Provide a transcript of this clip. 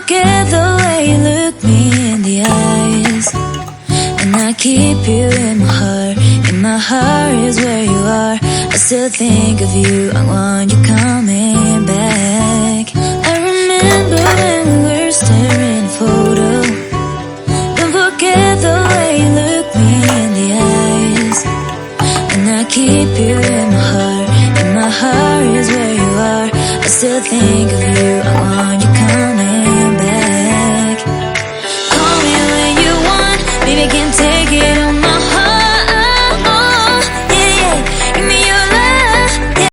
forget the way you look me in the eyes. And I keep you in my heart. In my heart is where you are. I still think of you, I want you coming back. I remember when we were staring at a photo. Don't forget the way you look me in the eyes. And I keep you in my heart. In my heart is where you are. I still think of you, I want you